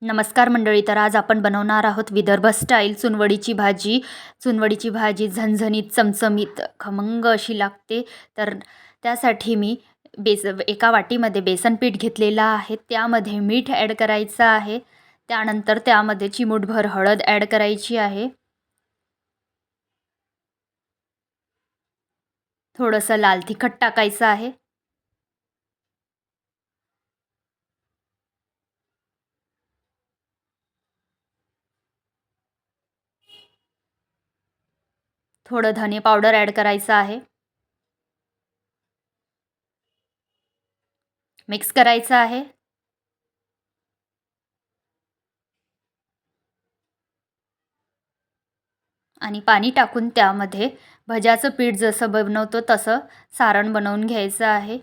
नमस्कार मंडळी. तर आज आपण बनवणार आहोत विदर्भ स्टाईल चुनवडीची भाजी. चुनवडीची भाजी झणझणीत, चमचमीत, खमंग अशी लागते. तर त्यासाठी मी एका वाटीमध्ये बेसन पीठ घेतलेलं आहे. त्यामध्ये मीठ ॲड करायचं आहे. त्यानंतर त्यामध्ये चिमूटभर हळद ॲड करायची आहे. थोडंसं लाल तिखट टाकायचं आहे. थोडं धने पावडर ॲड करायचं आहे. मिक्स करायचं आहे. आणि पाणी टाकून त्यामध्ये भज्याचं पीठ जसं बनवतो तसं सारण बनवून घ्यायचं आहे.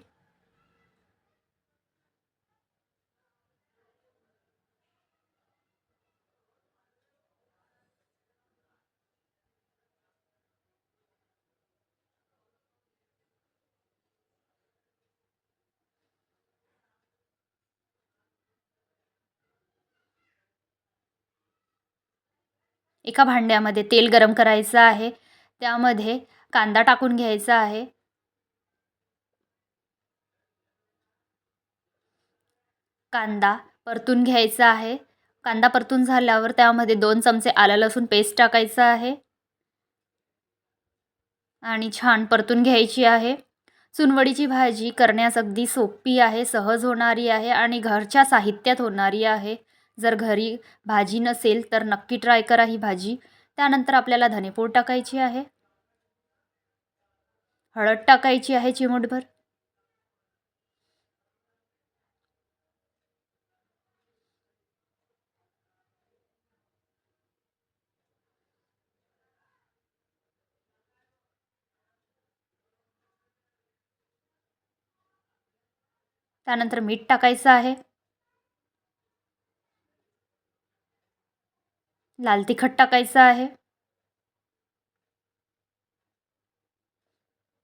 एका भांड्यामध्ये तेल गरम करायचं आहे. त्यामध्ये कांदा टाकून घ्यायचा आहे. कांदा परतून घ्यायचा आहे. कांदा परतून झाल्यावर त्यामध्ये 2 चमचे आलं लसूण पेस्ट टाकायचं आहे आणि छान परतून घ्यायची आहे. चुनवडीची भाजी करण्यास अगदी सोपी आहे, सहज होणारी आहे आणि घरच्या साहित्यात होणारी आहे. जर घरी भाजी नसेल तर नक्की ट्राय करा ही भाजी. त्यानंतर आपल्याला धनेपूड टाकायची आहे. हळद टाकायची आहे चिमूटभर. त्यानंतर मीठ टाकायचं आहे. लाल तिखट टाकायचं आहे.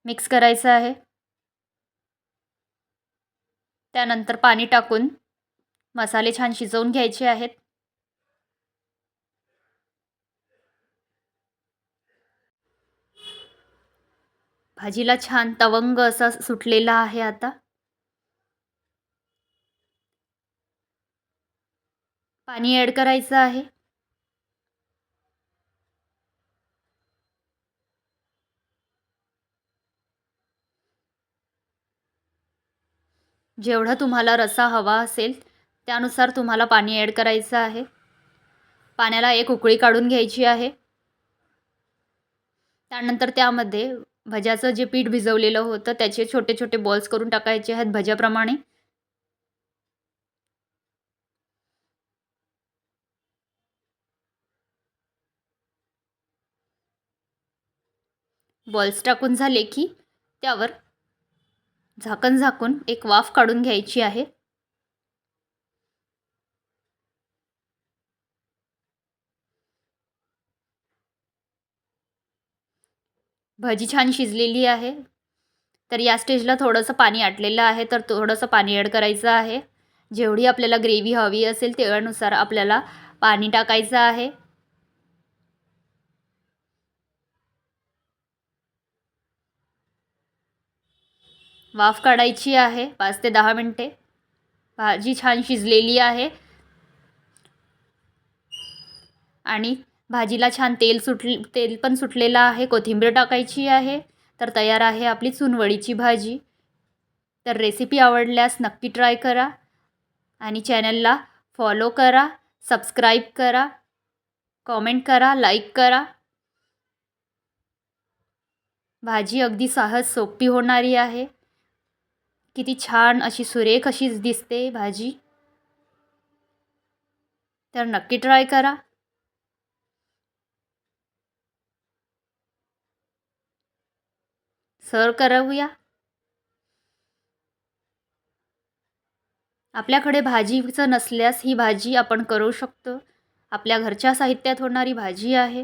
मिक्स करायचं आहे. त्यानंतर पाणी टाकून मसाले छान शिजवून घ्यायचे आहेत. भाजीला छान तवंग असा सुटलेला आहे आता. पाणी ॲड करायचं आहे. जेवढा तुम्हाला रस्सा हवा असेल त्यानुसार तुम्हाला पाणी ॲड करायचं आहे. पाण्याला एक उकळी काढून घ्यायची आहे. त्यानंतर त्यामध्ये भज्याचं जे पीठ भिजवलेलं होतं त्याचे छोटे छोटे बॉल्स करून टाकायचे आहेत भज्याप्रमाणे. बॉल्स टाकून झाले की त्यावर झाकण झाकून एक वाफ काढून घ्यायची आहे. भाजी छान शिजलेली आहे. तर या स्टेजला थोडंसं पाणी आटलेलं आहे, तर थोडंसं पाणी ॲड करायचं आहे. जेवढी आपल्याला ग्रेव्ही हवी असेल त्यानुसार आपल्याला पाणी टाकायचं आहे. वाफ काढायची आहे 5 ते 10 मिनिटे. भाजी छान शिजलेली आहे आणि भाजीला छान तेल पण सुटलेलं आहे. कोथिंबीर टाकायची आहे. तर तयार आहे आपली चुनवडीची भाजी. तर रेसिपी आवडल्यास नक्की ट्राय करा आणि चॅनलला फॉलो करा, सबस्क्राईब करा, कॉमेंट करा, लाईक करा. भाजी अगदी सहज सोपी होणारी आहे. किती छान अशी सुरेख अशी दिसते भाजी. तर नक्की ट्राय करा. सर्व करूया. आपल्याकडे भाजीचं नसल्यास ही भाजी आपण करू शकतो. आपल्या घरच्या साहित्यात होणारी भाजी आहे.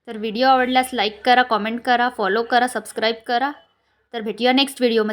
तर व्हिडिओ आवडल्यास लाईक करा, कॉमेंट करा, फॉलो करा, सबस्क्राईब करा. तर भेटूया नेक्स्ट व्हिडिओमध्ये.